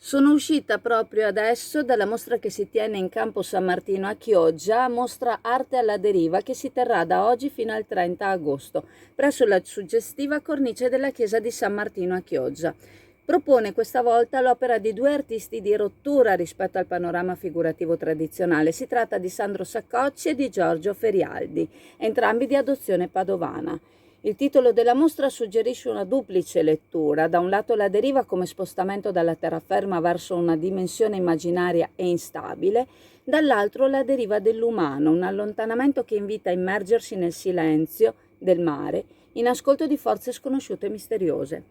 Sono uscita proprio adesso dalla mostra che si tiene in Campo San Martino a Chioggia, mostra Arte alla deriva che si terrà da oggi fino al 30 agosto, presso la suggestiva cornice della chiesa di San Martino a Chioggia. Propone questa volta l'opera di due artisti di rottura rispetto al panorama figurativo tradizionale. Si tratta di Sandro Saccocci e di Giorgio Ferialdi, entrambi di adozione padovana. Il titolo della mostra suggerisce una duplice lettura: da un lato la deriva come spostamento dalla terraferma verso una dimensione immaginaria e instabile, dall'altro la deriva dell'umano, un allontanamento che invita a immergersi nel silenzio del mare, in ascolto di forze sconosciute e misteriose.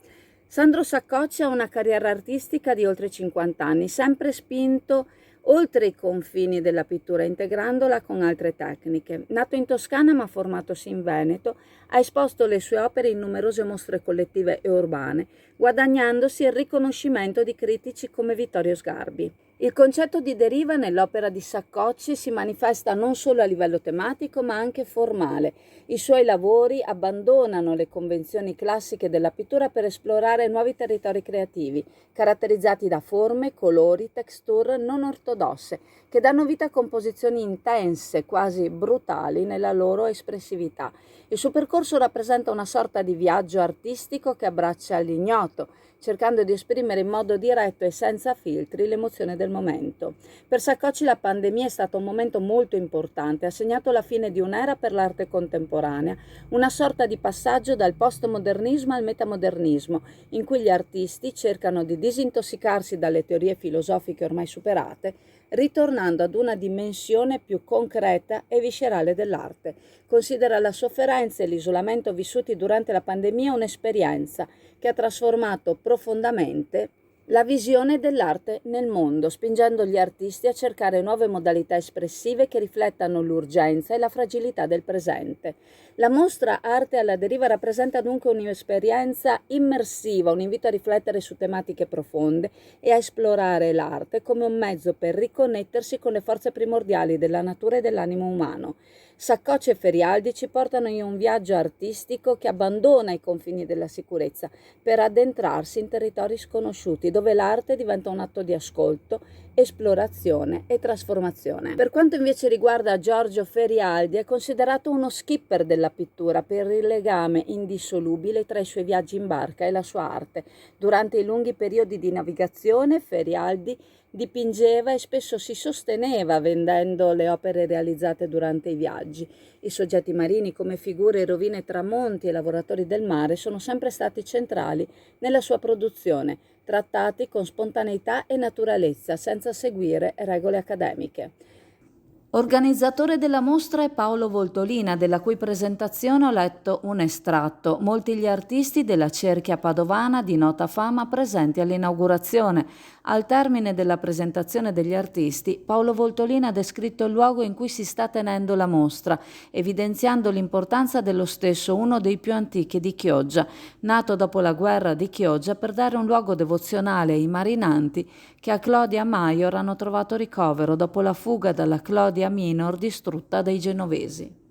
Sandro Saccocci ha una carriera artistica di oltre 50 anni, sempre spinto oltre i confini della pittura, integrandola con altre tecniche. Nato in Toscana ma formatosi in Veneto, ha esposto le sue opere in numerose mostre collettive e urbane, guadagnandosi il riconoscimento di critici come Vittorio Sgarbi. Il concetto di deriva nell'opera di Saccocci si manifesta non solo a livello tematico ma anche formale. I suoi lavori abbandonano le convenzioni classiche della pittura per esplorare nuovi territori creativi, caratterizzati da forme, colori, texture non ortodosse, che danno vita a composizioni intense, quasi brutali nella loro espressività. Il suo percorso rappresenta una sorta di viaggio artistico che abbraccia l'ignoto, cercando di esprimere in modo diretto e senza filtri l'emozione del momento. Per Saccocci la pandemia è stato un momento molto importante, ha segnato la fine di un'era per l'arte contemporanea, una sorta di passaggio dal postmodernismo al metamodernismo, in cui gli artisti cercano di disintossicarsi dalle teorie filosofiche ormai superate, ritornando ad una dimensione più concreta e viscerale dell'arte. Considera la sofferenza e l'isolamento vissuti durante la pandemia un'esperienza che ha trasformato profondamente la visione dell'arte nel mondo, spingendo gli artisti a cercare nuove modalità espressive che riflettano l'urgenza e la fragilità del presente. La mostra Arte alla deriva rappresenta dunque un'esperienza immersiva, un invito a riflettere su tematiche profonde e a esplorare l'arte come un mezzo per riconnettersi con le forze primordiali della natura e dell'animo umano. Saccocci e Ferialdi ci portano in un viaggio artistico che abbandona i confini della sicurezza per addentrarsi in territori sconosciuti, dove l'arte diventa un atto di ascolto, esplorazione e trasformazione. Per quanto invece riguarda Giorgio Ferialdi, è considerato uno skipper della pittura per il legame indissolubile tra i suoi viaggi in barca e la sua arte. Durante i lunghi periodi di navigazione, Ferialdi dipingeva e spesso si sosteneva vendendo le opere realizzate durante i viaggi. I soggetti marini come figure, rovine, tramonti e lavoratori del mare sono sempre stati centrali nella sua produzione, trattati con spontaneità e naturalezza, senza seguire regole accademiche. Organizzatore della mostra è Paolo Voltolina, della cui presentazione ho letto un estratto. Molti gli artisti della cerchia padovana di nota fama presenti all'inaugurazione. Al termine della presentazione degli artisti, Paolo Voltolina ha descritto il luogo in cui si sta tenendo la mostra, evidenziando l'importanza dello stesso, uno dei più antichi di Chioggia, nato dopo la guerra di Chioggia per dare un luogo devozionale ai marinanti che a Clodia Maior hanno trovato ricovero dopo la fuga dalla Clodia Minor distrutta dai genovesi.